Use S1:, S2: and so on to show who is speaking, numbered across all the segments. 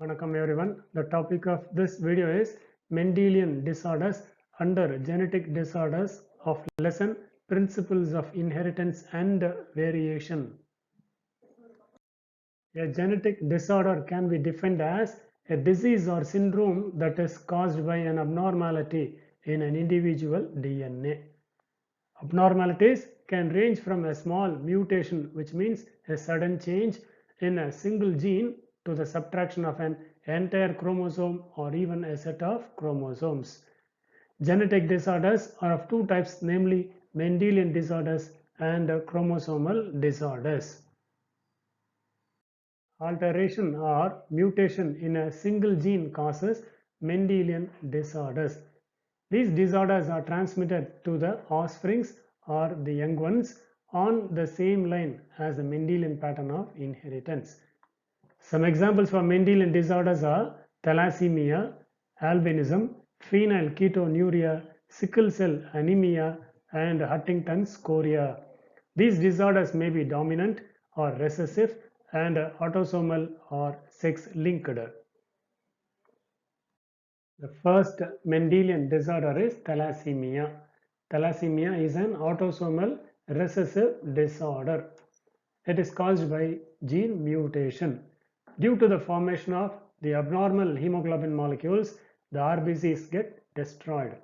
S1: Vanakkam everyone. The topic of this video is Mendelian disorders under genetic disorders of lesson principles of inheritance and variation. A genetic disorder can be defined as a disease or syndrome that is caused by an abnormality in an individual DNA. Abnormalities can range from a small mutation, which means a sudden change in a single gene, to the subtraction of an entire chromosome or even a set of chromosomes. Genetic disorders are of two types, namely Mendelian disorders and chromosomal disorders. Alteration or mutation in a single gene causes Mendelian disorders. These disorders are transmitted to the offsprings or the young ones on the same line as the Mendelian pattern of inheritance. Some examples for Mendelian disorders are thalassemia, albinism, phenylketonuria, sickle cell anemia, and Huntington's chorea. These disorders may be dominant or recessive and autosomal or sex-linked. The first Mendelian disorder is thalassemia. Thalassemia is an autosomal recessive disorder. It is caused by gene mutation. Due to the formation of the abnormal hemoglobin molecules, the RBCs get destroyed.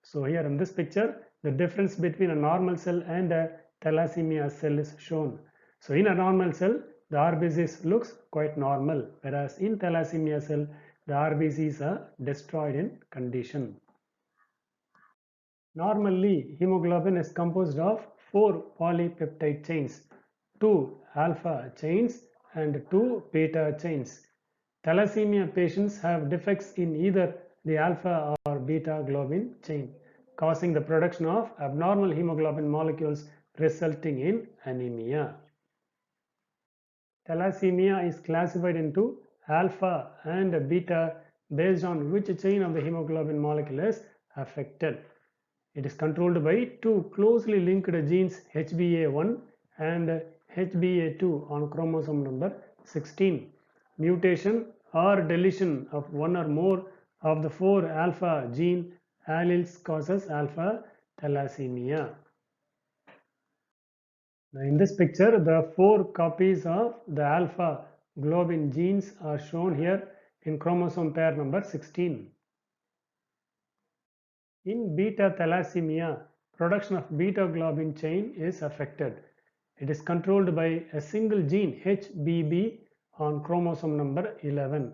S1: So here in this picture, the difference between a normal cell and a thalassemia cell is shown. So in a normal cell, the RBCs looks quite normal, whereas in thalassemia cell, the RBCs are destroyed in condition. Normally, hemoglobin is composed of 4 polypeptide chains, 2 alpha chains and 2 beta chains. Thalassemia patients have defects in either the alpha or beta globin chain, causing the production of abnormal hemoglobin molecules resulting in anemia. Thalassemia is classified into alpha and beta based on which chain of the hemoglobin molecule is affected. It is controlled by two closely linked genes, HBA1 and HBA2 on chromosome number 16. Mutation or deletion of one or more of the 4 alpha gene alleles causes alpha thalassemia. Now in this picture, the 4 copies of the alpha globin genes are shown here in chromosome pair number 16. In beta thalassemia, production of beta globin chain is affected. It is controlled by a single gene, HBB, on chromosome number 11.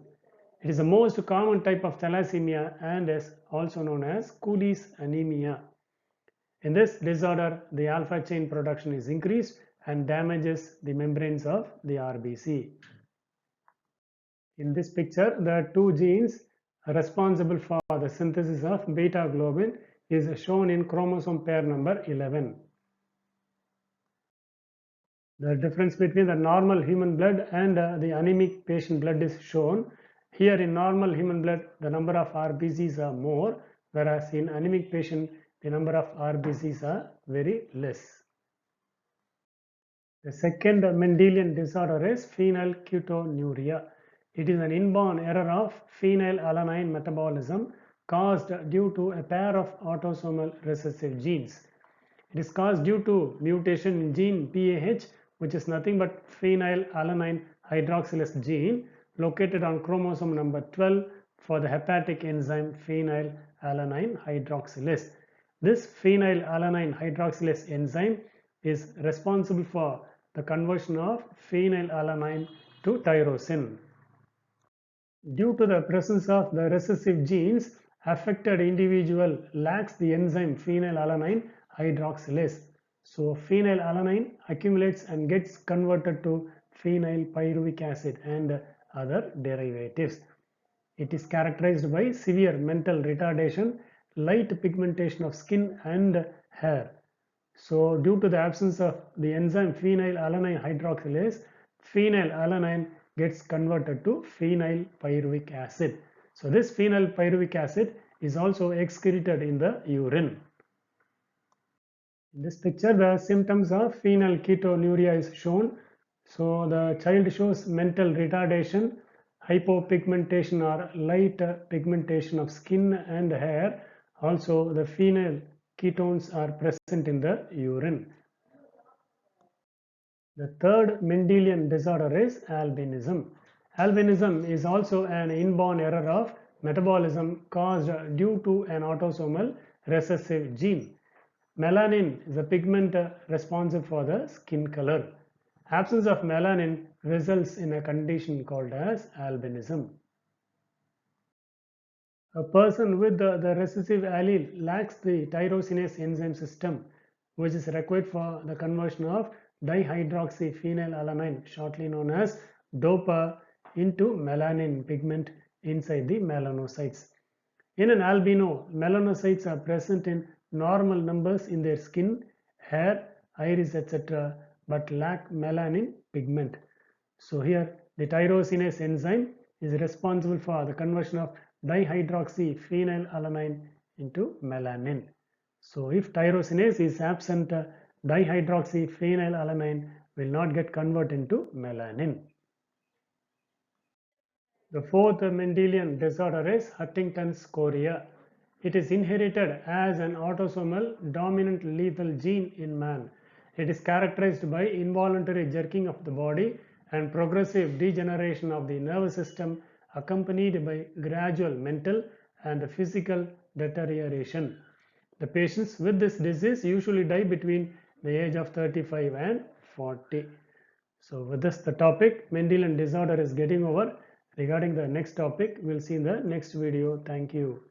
S1: It is the most common type of thalassemia and is also known as Cooley's anemia. In this disorder, the alpha chain production is increased and damages the membranes of the RBC. In this picture, the two genes responsible for the synthesis of beta globin is shown in chromosome pair number 11. The difference between the normal human blood and the anemic patient blood is shown. Here in normal human blood, the number of RBCs are more, whereas in anemic patient, the number of RBCs are very less. The second Mendelian disorder is phenylketonuria. It is an inborn error of phenylalanine metabolism caused due to a pair of autosomal recessive genes. It is caused due to mutation in gene PAH, which is nothing but phenylalanine hydroxylase gene located on chromosome number 12 for the hepatic enzyme phenylalanine hydroxylase. This phenylalanine hydroxylase enzyme is responsible for the conversion of phenylalanine to tyrosine. Due to the presence of the recessive genes, affected individual lacks the enzyme phenylalanine hydroxylase. So phenylalanine accumulates and gets converted to phenylpyruvic acid and other derivatives. It is characterized by severe mental retardation, light pigmentation of skin and hair. So due to the absence of the enzyme phenylalanine hydroxylase, phenylalanine gets converted to phenylpyruvic acid. So this phenylpyruvic acid is also excreted in the urine. In this picture, the symptoms of phenylketonuria is shown. So the child shows mental retardation, hypopigmentation or light pigmentation of skin and hair. Also, the phenyl ketones are present in the urine. The third Mendelian disorder is albinism. Albinism is also an inborn error of metabolism caused due to an autosomal recessive gene. Melanin is a pigment responsible for the skin color. Absence of melanin results in a condition called as albinism. A person with the recessive allele lacks the tyrosinase enzyme system, which is required for the conversion of dihydroxyphenylalanine, shortly known as DOPA, into melanin pigment inside the melanocytes. In an albino, melanocytes are present in normal numbers in their skin, hair, iris, etc., but lack melanin pigment. So here the tyrosinase enzyme is responsible for the conversion of dihydroxyphenylalanine into melanin. So if tyrosinase is absent, dihydroxyphenylalanine will not get converted into melanin. The fourth Mendelian disorder is Huntington's chorea. It is inherited as an autosomal dominant lethal gene in man. It is characterized by involuntary jerking of the body and progressive degeneration of the nervous system accompanied by gradual mental and physical deterioration. The patients with this disease usually die between the age of 35 and 40. So with this, the topic Mendelian disorder is getting over. Regarding the next topic, we'll see in the next video. Thank you.